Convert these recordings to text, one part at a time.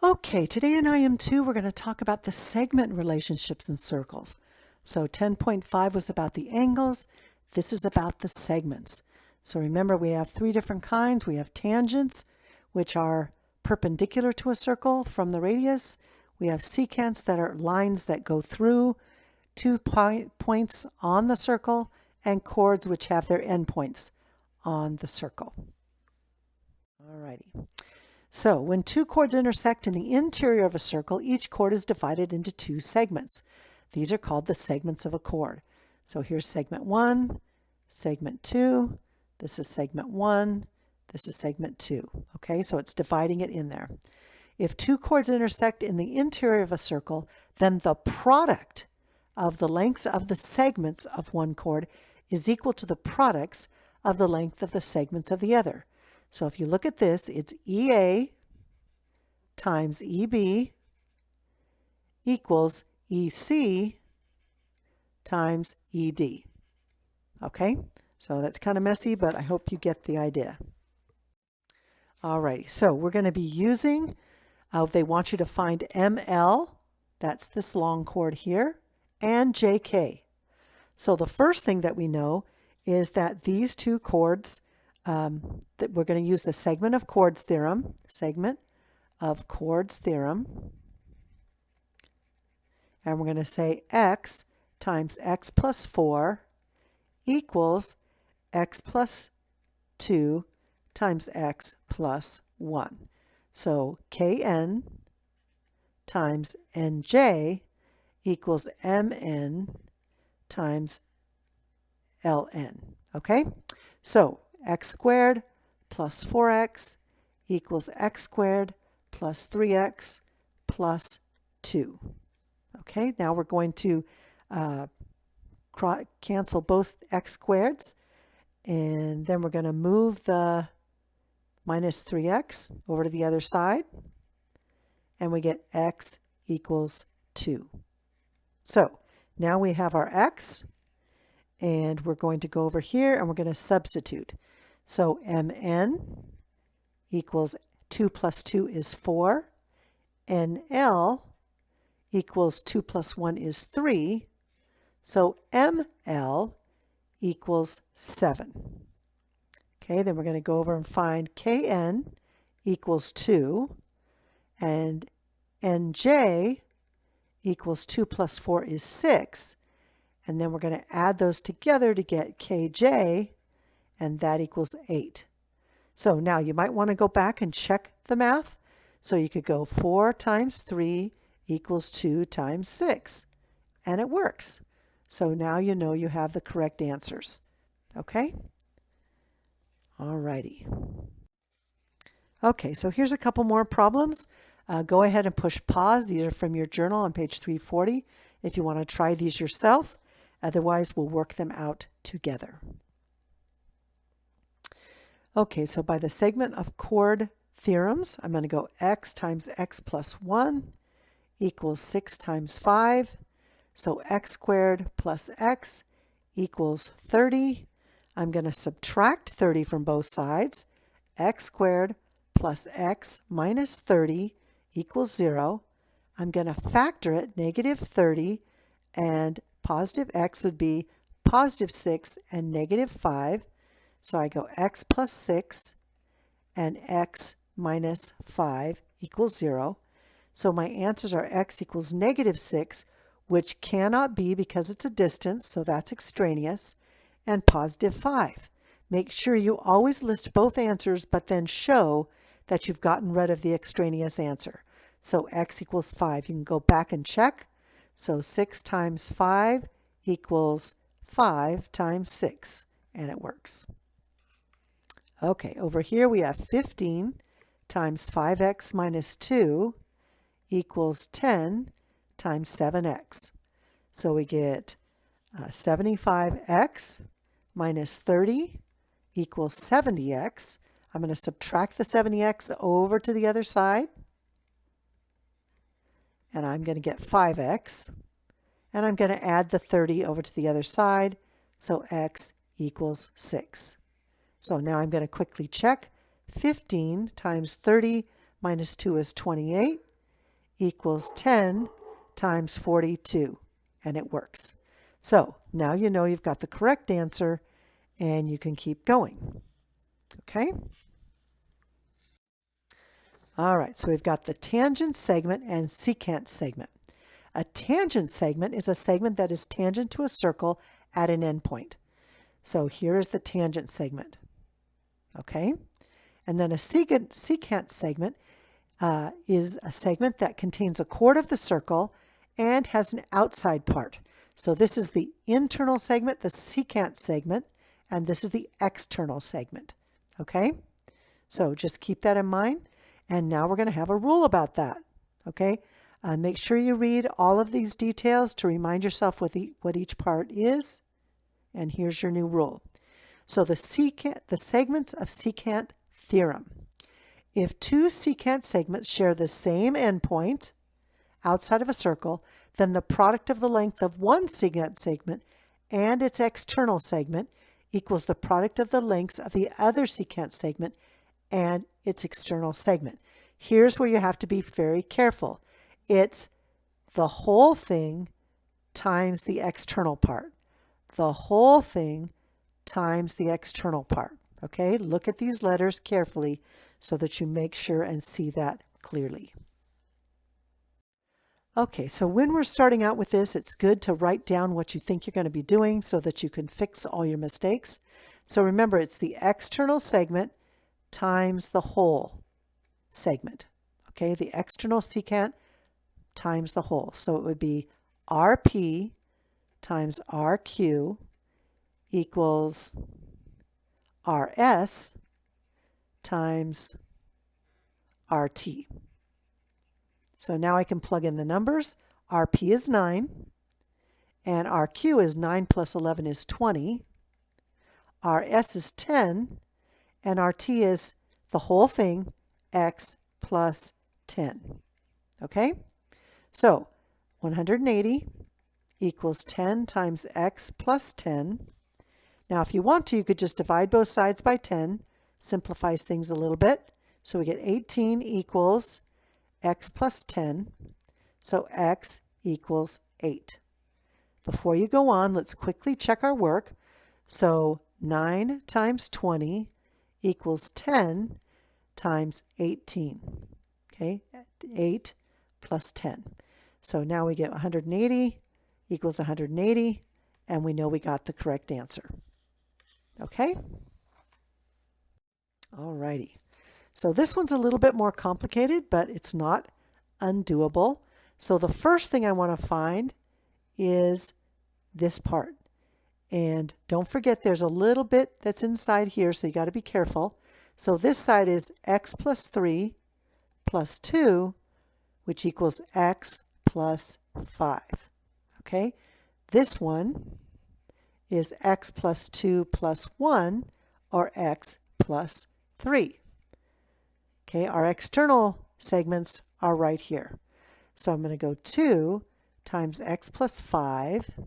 Okay, today in IM2 we're going to talk about the segment relationships in circles. So 10.5 was about the angles. This is about the segments. So remember, we have three different kinds. We have tangents, which are perpendicular to a circle from the radius. We have secants, that are lines that go through 2 points on the circle, and chords, which have their endpoints on the circle. Alrighty. So when two chords intersect in the interior of a circle, each chord is divided into two segments. These are called the segments of a chord. So here's segment 1, segment 2, this is segment 1, this is segment 2. Okay, so it's dividing it in there. If two chords intersect in the interior of a circle, then the product of the lengths of the segments of one chord is equal to the products of the length of the segments of the other. So if you look at this, it's EA times EB equals EC times ED. Okay, so that's kind of messy, but I hope you get the idea. Alrighty, so we're going to be using, they want you to find ML, that's this long chord here, and JK. So the first thing that we know is that these two chords, that we're going to use the segment of chords theorem, and we're going to say x times x plus 4 equals x plus 2 times x plus 1. So Kn times Nj equals Mn times Ln. Okay? So x squared plus 4x equals x squared plus 3x plus 2. Okay, now we're going to cancel both x squareds, and then we're going to move the minus 3x over to the other side, and we get x equals 2. So now we have our x, and we're going to go over here and we're going to substitute. So Mn equals 2 plus 2 is 4. Nl equals 2 plus 1 is 3. So Ml equals 7. Okay, then we're going to go over and find Kn equals 2. And Nj equals 2 plus 4 is 6. And then we're going to add those together to get Kj, and that equals 8. So now you might want to go back and check the math. So you could go 4 times 3 equals 2 times 6. And it works. So now you know you have the correct answers. Okay? Alrighty. Okay, so here's a couple more problems. Go ahead and push pause. These are from your journal on page 340 if you want to try these yourself. Otherwise, we'll work them out together. Okay, so by the segment of chord theorems, I'm going to go x times x plus 1 equals 6 times 5. So x squared plus x equals 30. I'm going to subtract 30 from both sides. X squared plus x minus 30 equals 0. I'm going to factor it, negative 30, and positive x would be positive 6 and negative 5. So I go x plus 6 and x minus 5 equals 0. So my answers are x equals negative 6, which cannot be because it's a distance, so that's extraneous, and positive 5. Make sure you always list both answers, but then show that you've gotten rid of the extraneous answer. So x equals 5. You can go back and check. So 6 times 5 equals 5 times 6, and it works. Okay, over here we have 15 times 5x minus 2 equals 10 times 7x. So we get 75x minus 30 equals 70x. I'm going to subtract the 70x over to the other side, and I'm going to get 5x. And I'm going to add the 30 over to the other side, so x equals 6. So now I'm going to quickly check. 15 times 30 minus 2 is 28. equals 10 times 42, and it works. So now you know you've got the correct answer, and you can keep going. Okay? All right, so we've got the tangent segment and secant segment. A tangent segment is a segment that is tangent to a circle at an endpoint. So here is the tangent segment. Okay? And then a secant segment is a segment that contains a chord of the circle and has an outside part. So this is the internal segment, the secant segment, and this is the external segment. Okay? So just keep that in mind. And now we're going to have a rule about that. Okay? Make sure you read all of these details to remind yourself what each part is. And here's your new rule. So the segments of secant theorem. If two secant segments share the same endpoint outside of a circle, then the product of the length of one secant segment and its external segment equals the product of the lengths of the other secant segment and its external segment. Here's where you have to be very careful. It's the whole thing times the external part. The whole thing times the external part. Okay, look at these letters carefully so that you make sure and see that clearly. Okay, so when we're starting out with this, it's good to write down what you think you're going to be doing so that you can fix all your mistakes. So remember, it's the external segment times the whole segment. Okay, the external secant times the whole. So it would be RP times RQ equals RS times RT. So now I can plug in the numbers. RP is 9, and RQ is 9 plus 11 is 20. RS is 10, and RT is the whole thing, x plus 10. Okay? So 180 equals 10 times x plus 10. Now if you want to, you could just divide both sides by 10. Simplifies things a little bit. So we get 18 equals x plus 10. So x equals 8. Before you go on, let's quickly check our work. So 9 times 20 equals 10 times 18. Okay, 8 plus 10. So now we get 180 equals 180, and we know we got the correct answer. Okay? Alrighty. So this one's a little bit more complicated, but it's not undoable. So the first thing I want to find is this part. And don't forget there's a little bit that's inside here, so you got to be careful. So this side is x plus 3 plus 2, which equals x plus 5. Okay? This one is x plus 2 plus 1, or x plus 3. Okay, our external segments are right here. So I'm going to go 2 times x plus 5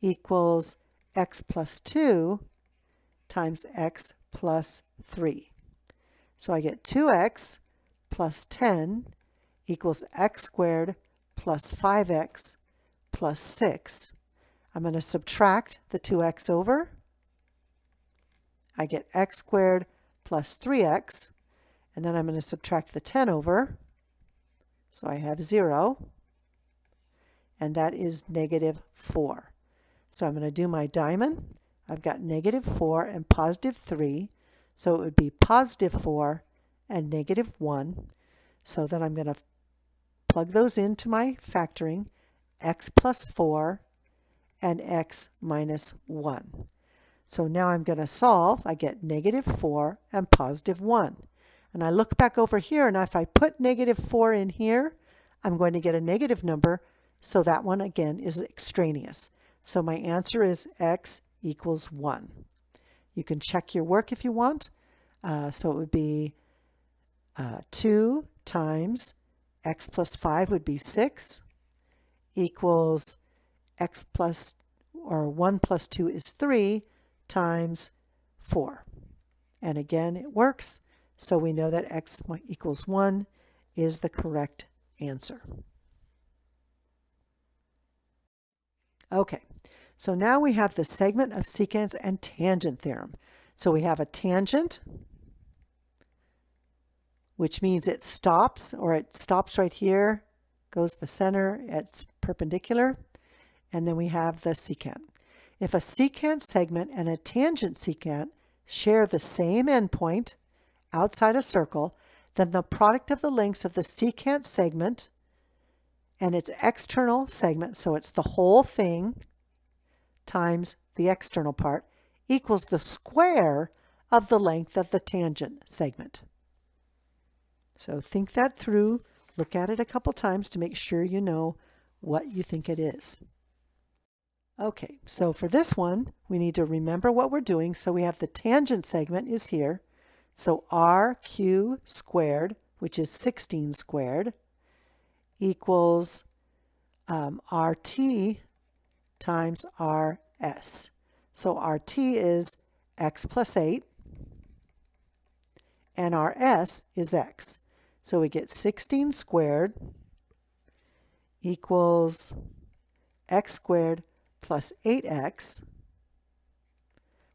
equals x plus 2 times x plus 3. So I get 2x plus 10 equals x squared plus 5x plus 6. I'm going to subtract the 2x over. I get x squared plus 3x, and then I'm going to subtract the 10 over. So I have 0, and that is negative 4. So I'm going to do my diamond. I've got negative 4 and positive 3, so it would be positive 4 and negative 1. So then I'm going to plug those into my factoring, x plus 4 and x minus 1. So now I'm going to solve. I get negative 4 and positive 1. And I look back over here, and if I put negative 4 in here, I'm going to get a negative number, so that one again is extraneous. So my answer is x equals 1. You can check your work if you want. So it would be 2 times x plus 5 would be 6 equals x plus, or 1 plus 2 is 3 times 4. And again, it works. So we know that x equals 1 is the correct answer. Okay, so now we have the segment of secant and tangent theorem. So we have a tangent, which means it stops right here, goes to the center, it's perpendicular, and then we have the secant. If a secant segment and a tangent secant share the same endpoint outside a circle, then the product of the lengths of the secant segment and its external segment, so it's the whole thing times the external part, equals the square of the length of the tangent segment. So think that through, look at it a couple times to make sure you know what you think it is. Okay, so for this one, we need to remember what we're doing. So we have the tangent segment is here. So RQ squared, which is 16 squared, equals RT times RS. So RT is x plus 8, and RS is x. So we get 16 squared equals x squared plus 8x.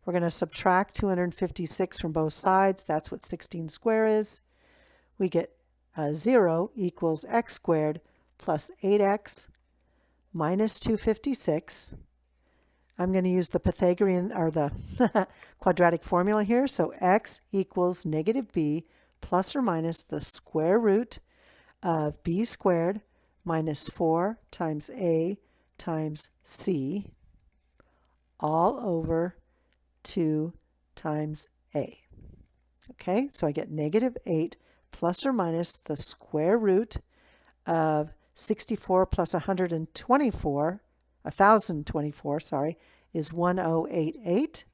We're going to subtract 256 from both sides. That's what 16 squared is. We get 0 equals x squared plus 8x minus 256. I'm going to use the Pythagorean, or the quadratic formula here. So x equals negative b plus or minus the square root of b squared minus 4 times a times c all over 2 times a. Okay, so I get negative 8 plus or minus the square root of 64 plus 1024, is 1088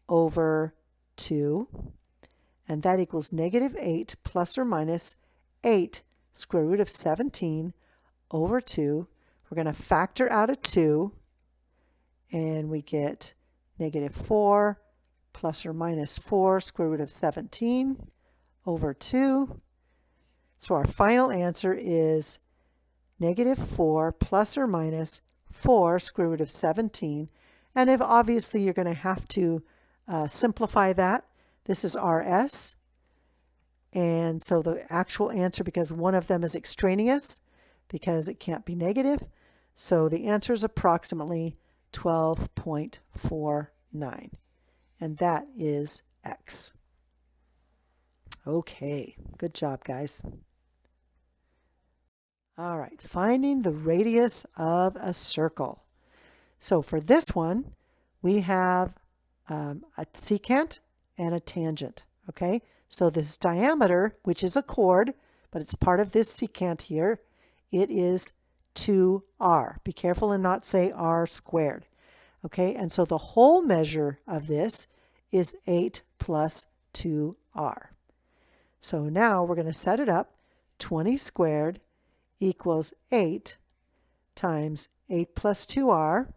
over 2. And that equals negative 8 plus or minus 8 square root of 17 over 2. We're going to factor out a 2, and we get negative 4 plus or minus 4 square root of 17 over 2. So our final answer is negative 4 plus or minus 4 square root of 17. And if obviously you're going to have to simplify that. This is RS. And so the actual answer, because one of them is extraneous, because it can't be negative, so the answer is approximately 12.49. And that is X. Okay, good job, guys. All right, finding the radius of a circle. So for this one, we have a secant and a tangent, okay? So this diameter, which is a chord, but it's part of this secant here, it is 2r. Be careful and not say r squared, okay? And so the whole measure of this is 8 plus 2r. So now we're going to set it up. 20 squared equals 8 times 8 plus 2r,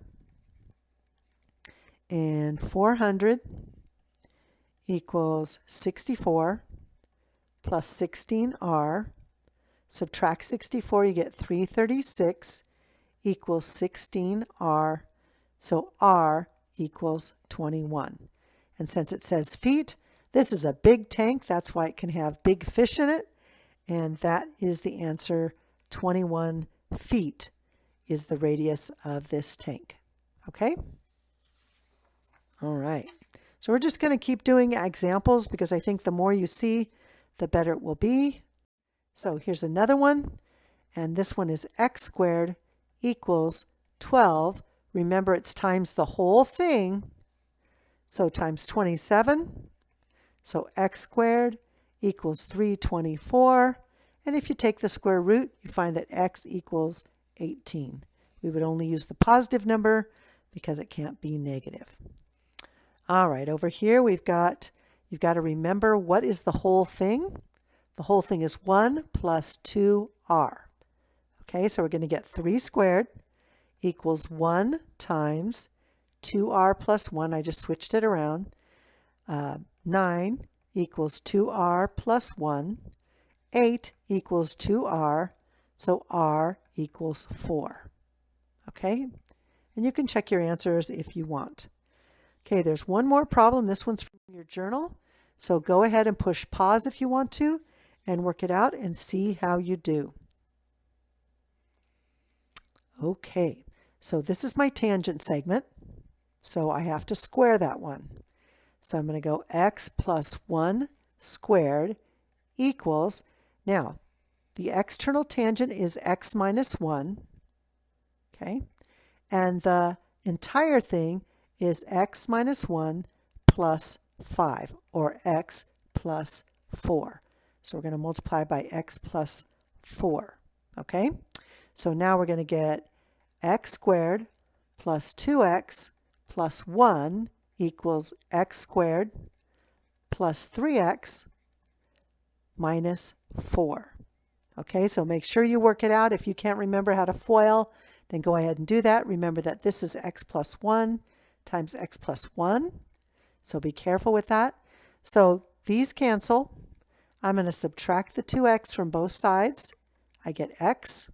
and 400 equals 64 plus 16r. Subtract 64, you get 336 equals 16r. So r equals 21. And since it says feet, this is a big tank. That's why it can have big fish in it. And that is the answer. 21 feet is the radius of this tank. Okay? All right. So we're just going to keep doing examples because I think the more you see, the better it will be. So here's another one. And this one is x squared equals 12. Remember, it's times the whole thing. So times 27. So x squared equals 324. And if you take the square root, you find that x equals 18. We would only use the positive number because it can't be negative. All right, over here you've got to remember, what is the whole thing? The whole thing is 1 plus 2r. Okay, so we're going to get 3 squared equals 1 times 2r plus 1. I just switched it around. 9 equals 2r plus 1. 8 equals 2r so r equals 4. Okay? And you can check your answers if you want. Okay, there's one more problem. This one's from your journal. So go ahead and push pause if you want to and work it out and see how you do. Okay, so this is my tangent segment. So I have to square that one. So I'm going to go x plus 1 squared equals, now the external tangent is x minus 1, okay, and the entire thing is x minus 1 plus 5, or x plus 4. So we're going to multiply by x plus 4, okay? So now we're going to get x squared plus 2x plus 1 equals x squared plus 3x minus 4. Okay, so make sure you work it out. If you can't remember how to FOIL, then go ahead and do that. Remember that this is x plus 1 times x plus 1. So be careful with that. So these cancel. I'm going to subtract the 2x from both sides. I get x.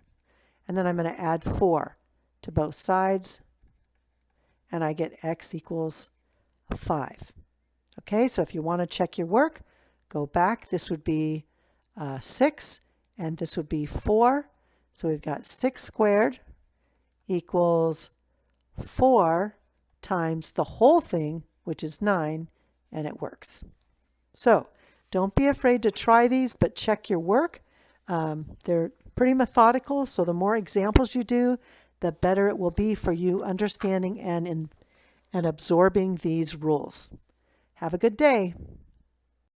And then I'm going to add 4 to both sides. And I get x equals 5. Okay, so if you want to check your work, go back. This would be 6, and this would be 4. So we've got 6 squared equals 4 times the whole thing, which is 9, and it works. So don't be afraid to try these, but check your work. They're pretty methodical, so the more examples you do, the better it will be for you understanding and absorbing these rules. Have a good day.